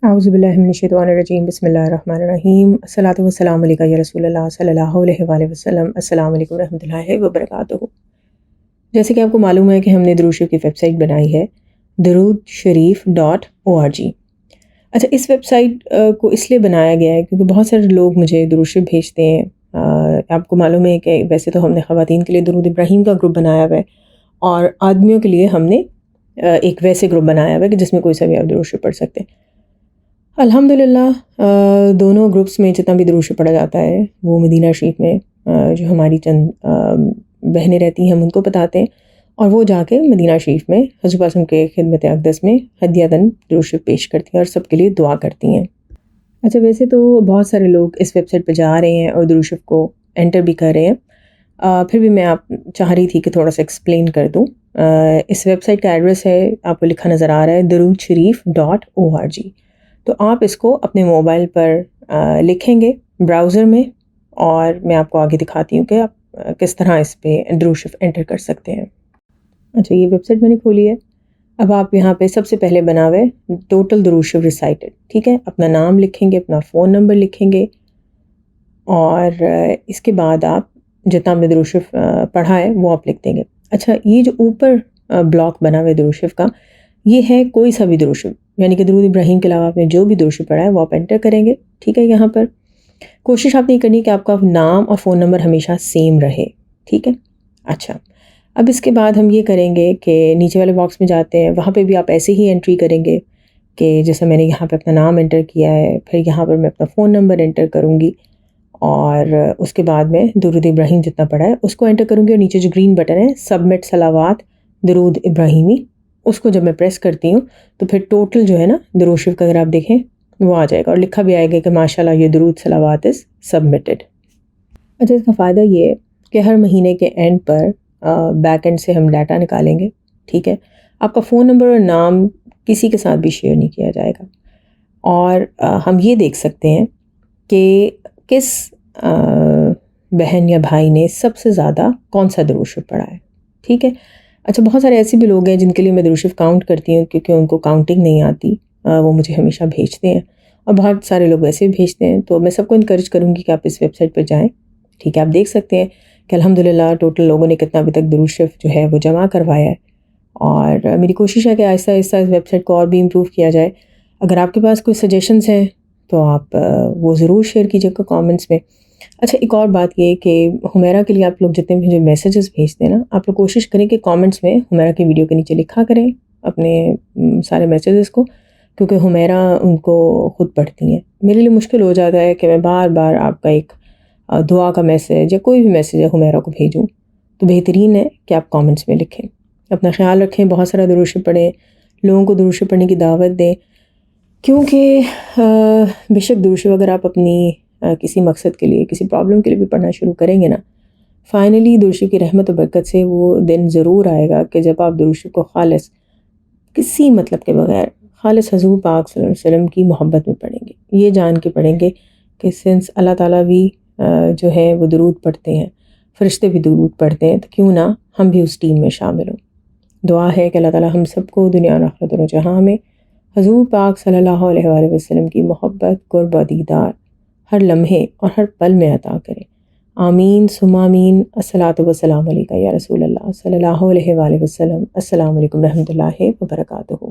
اعوذ باللہ من الشیطان الرجیم، بسم اللہ الرحمن الرحیم، الصلاۃ والسلام علیکہ یا رسول اللہ صلی اللہ علیہ وآلہ وسلم۔ السلام علیکم ورحمۃ اللہ وبرکاتہ۔ جیسے کہ آپ کو معلوم ہے کہ ہم نے درود شریف کی ویب سائٹ بنائی ہے DaroodSharif.org۔ اچھا، اس ویب سائٹ کو اس لیے بنایا گیا ہے کیونکہ بہت سارے لوگ مجھے درود شریف بھیجتے ہیں۔ آپ کو معلوم ہے کہ ویسے تو ہم نے خواتین کے لیے درود ابراہیم کا گروپ بنایا ہوا ہے، اور آدمیوں کے لیے ہم نے ایک ویسے گروپ بنایا ہوا ہے کہ جس میں کوئی سا بھی آپ درود شریف پڑھ سکتے ہیں۔ الحمدللہ دونوں گروپس میں جتنا بھی درود شریف پڑھا جاتا ہے وہ مدینہ شریف میں جو ہماری چند بہنیں رہتی ہیں ہم ان کو بتاتے ہیں، اور وہ جا کے مدینہ شریف میں حضور اعظم کے خدمت اقدس میں ہدیۃً درود شریف پیش کرتی ہیں اور سب کے لیے دعا کرتی ہیں۔ اچھا، ویسے تو بہت سارے لوگ اس ویب سائٹ پہ جا رہے ہیں اور درود شریف کو انٹر بھی کر رہے ہیں، پھر بھی میں آپ چاہ رہی تھی کہ تھوڑا سا ایکسپلین کر دوں۔ اس ویب سائٹ کا ایڈریس ہے، آپ کو لکھا نظر آ رہا ہے، DaroodSharif.org۔ تو آپ اس کو اپنے موبائل پر لکھیں گے براؤزر میں، اور میں آپ کو آگے دکھاتی ہوں کہ آپ کس طرح اس پہ درود شریف انٹر کر سکتے ہیں۔ اچھا، یہ ویب سائٹ میں نے کھولی ہے۔ اب آپ یہاں پہ سب سے پہلے بنا ہوئے ٹوٹل درود شریف ریسائٹڈ، ٹھیک ہے، اپنا نام لکھیں گے، اپنا فون نمبر لکھیں گے، اور اس کے بعد آپ جتنا آپ نے درود شریف پڑھا ہے وہ آپ لکھ دیں گے۔ اچھا، یہ جو اوپر بلاک بنا ہوا ہے درود شریف کا، یہ ہے کوئی سا بھی درود شریف، یعنی کہ درود ابراہیم کے علاوہ آپ نے جو بھی درود شریف پڑھا ہے وہ آپ انٹر کریں گے، ٹھیک ہے۔ یہاں پر کوشش آپ نے کرنی کہ آپ کا نام اور فون نمبر ہمیشہ سیم رہے، ٹھیک ہے۔ اچھا، اب اس کے بعد ہم یہ کریں گے کہ نیچے والے باکس میں جاتے ہیں، وہاں پہ بھی آپ ایسے ہی انٹری کریں گے کہ جیسے میں نے یہاں پہ اپنا نام انٹر کیا ہے، پھر یہاں پر میں اپنا فون نمبر انٹر کروں گی، اور اس کے بعد میں درود ابراہیم جتنا پڑھا ہے اس کو انٹر کروں گی، اور نیچے جو گرین بٹن ہے سبمٹ صلوات درود ابراہیمی، اس کو جب میں پریس کرتی ہوں تو پھر ٹوٹل جو ہے نا درود شریف کا اگر آپ دیکھیں وہ آ جائے گا، اور لکھا بھی آئے گا کہ ماشاءاللہ یہ درود صلوات از سبمٹڈ۔ اچھا، اس کا فائدہ یہ ہے کہ ہر مہینے کے اینڈ پر بیک اینڈ سے ہم ڈاٹا نکالیں گے، ٹھیک ہے۔ آپ کا فون نمبر اور نام کسی کے ساتھ بھی شیئر نہیں کیا جائے گا، اور ہم یہ دیکھ سکتے ہیں کہ کس بہن یا بھائی نے سب سے زیادہ کون سا درود شریف پڑھا ہے، ٹھیک ہے۔ اچھا، بہت سارے ایسے بھی لوگ ہیں جن کے لیے میں درود شریف کاؤنٹ کرتی ہوں کیونکہ ان کو کاؤنٹنگ نہیں آتی، وہ مجھے ہمیشہ بھیجتے ہیں، اور بہت سارے لوگ ویسے بھی بھیجتے ہیں، تو میں سب کو انکریج کروں گی کہ آپ اس ویب سائٹ پہ جائیں، ٹھیک ہے۔ آپ دیکھ سکتے ہیں کہ الحمدللہ ٹوٹل لوگوں نے کتنا ابھی تک درود شریف جو ہے وہ جمع کروایا ہے، اور میری کوشش ہے کہ آہستہ آہستہ اس ویب سائٹ کو اور بھی امپروو کیا جائے۔ اگر آپ کے پاس کوئی سجیشنز ہیں تو آپ وہ ضرور شیئر کیجیے گا کامنٹس میں۔ اچھا، ایک اور بات یہ کہ حمیرہ کے لیے آپ لوگ جتنے بھی جو میسیجز بھیجتے ہیں نا، آپ لوگ کوشش کریں کہ کامنٹس میں حمیرہ کی ویڈیو کے نیچے لکھا کریں اپنے سارے میسیجز کو، کیونکہ حمیرہ ان کو خود پڑھتی ہیں۔ میرے لیے مشکل ہو جاتا ہے کہ میں بار بار آپ کا ایک دعا کا میسیج یا کوئی بھی میسیج حمیرہ کو بھیجوں، تو بہترین ہے کہ آپ کامنٹس میں لکھیں۔ اپنا خیال رکھیں، بہت سارا درود شریف پڑھیں، لوگوں کو درود شریف پڑھنے کی دعوت دیں، کیونکہ بے شک درود شریف اگر آپ اپنی کسی مقصد کے لیے، کسی پرابلم کے لیے بھی پڑھنا شروع کریں گے نا، فائنلی درود شریف کی رحمت و برکت سے وہ دن ضرور آئے گا کہ جب آپ درود شریف کو خالص کسی مطلب کے بغیر خالص حضور پاک صلی اللہ علیہ وسلم کی محبت میں پڑھیں گے، یہ جان کے پڑھیں گے کہ سنس اللہ تعالیٰ بھی جو ہے وہ درود پڑھتے ہیں، فرشتے بھی درود پڑھتے ہیں، تو کیوں نہ ہم بھی اس ٹیم میں شامل ہوں۔ دعا ہے کہ اللہ تعالیٰ ہم سب کو دنیا اور آخرت دونوں جہاں میں حضور پاک صلی اللہ علیہ وآلہ وسلم کی محبت، قرب و دیدار ہر لمحے اور ہر پل میں عطا کرے، آمین ثم آمین۔ الصلاۃ والسلام علیکہ یا رسول اللہ صلی اللہ علیہ وآلہ وسلم۔ السلام علیکم ورحمۃ اللہ وبرکاتہ۔